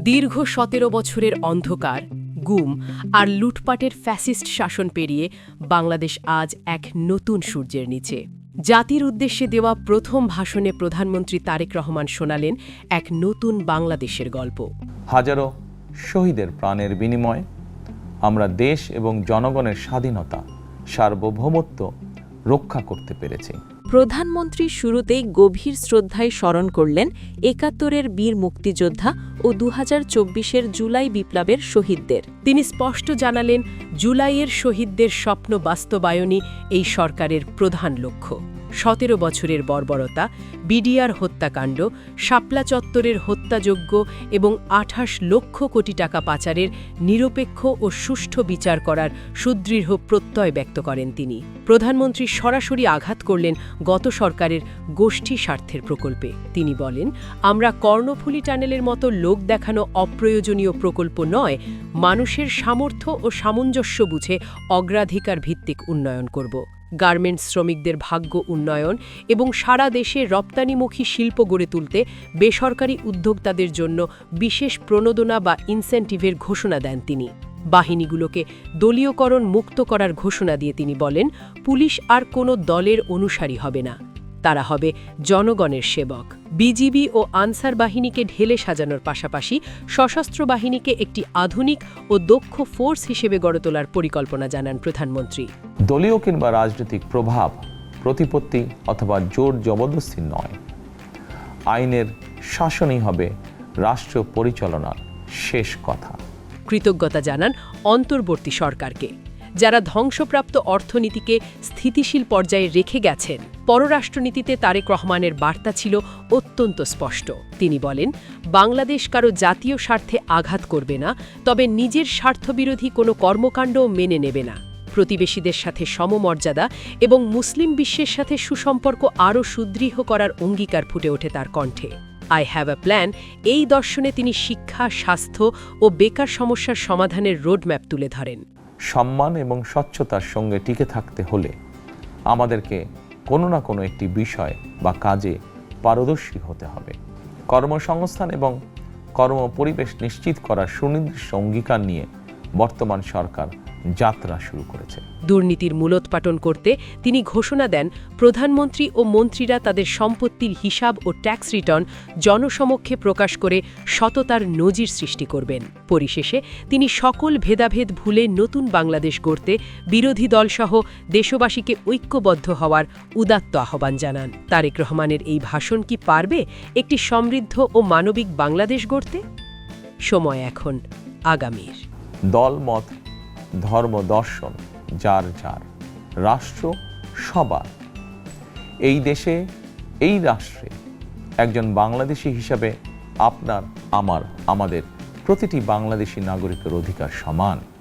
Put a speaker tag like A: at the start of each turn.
A: দীর্ঘ ১৭ বছরের অন্ধকার, গুম আর লুটপাটের ফ্যাসিস্ট শাসন পেরিয়ে বাংলাদেশ আজ এক নতুন সূর্যের নিচে। জাতির উদ্দেশ্যে দেওয়া প্রথম ভাষণে প্রধানমন্ত্রী তারেক রহমান শোনালেন এক নতুন বাংলাদেশের গল্প।
B: হাজারো শহীদের প্রাণের বিনিময়ে আমরা দেশ এবং জনগণের স্বাধীনতা, সার্বভৌমত্ব রক্ষা করতে পেরেছি।
C: প্রধানমন্ত্রী শুরুতেই গভীর শ্রদ্ধায় স্মরণ করলেন ৭১-এর বীর মুক্তিযোদ্ধা ও ২০২৪-এর জুলাই বিপ্লবের শহীদদের।
A: তিনি স্পষ্ট জানালেন, জুলাইয়ের শহীদদের স্বপ্ন বাস্তবায়নই এই সরকারের প্রধান লক্ষ্য। ১৭ বছরের বর্বরতা, বিডিআর হত্যাকাণ্ড, শাপলা চত্বরের হত্যাযজ্ঞ এবং ২৮ লক্ষ কোটি টাকা পাচারের নিরপেক্ষ ও সুষ্ঠু বিচার করার সুদৃঢ় প্রত্যয় ব্যক্ত করেন তিনি। প্রধানমন্ত্রী সরাসরি আঘাত করলেন গত সরকারের গোষ্ঠী স্বার্থের প্রকল্পে। তিনি বলেন, আমরা কর্ণফুলী টানেলের মতো লোক দেখানো অপ্রয়োজনীয় প্রকল্প নয়, মানুষের সামর্থ্য ও সামঞ্জস্য বুঝে অগ্রাধিকার ভিত্তিক উন্নয়ন করব। গার্মেন্টস শ্রমিকদের ভাগ্য উন্নয়ন এবং সারা দেশে রপ্তানিমুখী শিল্প গড়ে তুলতে বেসরকারি উদ্যোক্তাদের জন্য বিশেষ প্রণোদনা বা ইনসেন্টিভের ঘোষণা দেন তিনি। বাহিনীগুলোকে দলীয়করণ মুক্ত করার ঘোষণা দিয়ে তিনি বলেন, পুলিশ আর কোনো দলের অনুসারী হবে না, তারা হবে জনগণের সেবক। বিজিবি ও আনসার বাহিনীকে ঢেলে সাজানোর পাশাপাশি সশস্ত্র বাহিনীকে একটি আধুনিক ও দক্ষ ফোর্স হিসেবে গড়ে তোলার পরিকল্পনা জানান প্রধানমন্ত্রী।
B: দলীয় কিংবা রাজনৈতিক প্রভাব, প্রতিপত্তি অথবা জোর জবরদস্তি নয়, আইনের শাসনই হবে রাষ্ট্র পরিচালনার শেষ কথা।
A: কৃতজ্ঞতা জানান অন্তর্বর্তী সরকারকে, যারা ধ্বংসপ্রাপ্ত অর্থনীতিকে স্থিতিশীল পর্যায়ে রেখে গেছেন। পররাষ্ট্রনীতিতে তারেক রহমানের বার্তা ছিল অত্যন্ত স্পষ্ট। তিনি বলেন, বাংলাদেশ কারো জাতীয় স্বার্থে আঘাত করবে না, তবে নিজের স্বার্থবিরোধী কোনো কর্মকাণ্ডও মেনে নেবে না। প্রতিবেশীদের সাথে সমমর্যাদা এবং মুসলিম বিশ্বের সাথে সুসম্পর্ক আরও সুদৃঢ় করার অঙ্গীকার ফুটে ওঠে তার কণ্ঠে। আই হ্যাভ আ প্ল্যান, এই দর্শনে তিনি শিক্ষা, স্বাস্থ্য ও বেকার সমস্যার সমাধানের রোডম্যাপ তুলে ধরেন।
B: সম্মান এবং স্বচ্ছতার সঙ্গে টিকে থাকতে হলে আমাদেরকে কোনো না কোনো একটি বিষয় বা কাজে পারদর্শী হতে হবে। কর্মসংস্থান এবং কর্মপরিবেশ নিশ্চিত করার সুনির্দিষ্ট অঙ্গীকার নিয়ে বর্তমান সরকার যাত্রা শুরু করেছে।
A: দুর্নীতির মূলোৎপাটন করতে তিনি ঘোষণা দেন, প্রধানমন্ত্রী ও মন্ত্রীরা তাদের সম্পত্তির হিসাব ও ট্যাক্স রিটার্ন জনসমক্ষে প্রকাশ করে সততার নজির সৃষ্টি করবেন। পরিশেষে তিনি সকল ভেদাভেদ ভুলে নতুন বাংলাদেশ গড়তে বিরোধী দলসহ দেশবাসীকে ঐক্যবদ্ধ হওয়ার উদাত্ত আহ্বান জানান। তারেক রহমানের এই ভাষণ কি পারবে একটি সমৃদ্ধ ও মানবিক বাংলাদেশ গড়তে? সময় এখন আগামীর।
B: দল, মত, ধর্ম, দর্শন যার যার, রাষ্ট্র সবার। এই দেশে, এই রাষ্ট্রে একজন বাংলাদেশী হিসাবে আপনার, আমার, আমাদের প্রতিটি বাংলাদেশী নাগরিকের অধিকার সমান।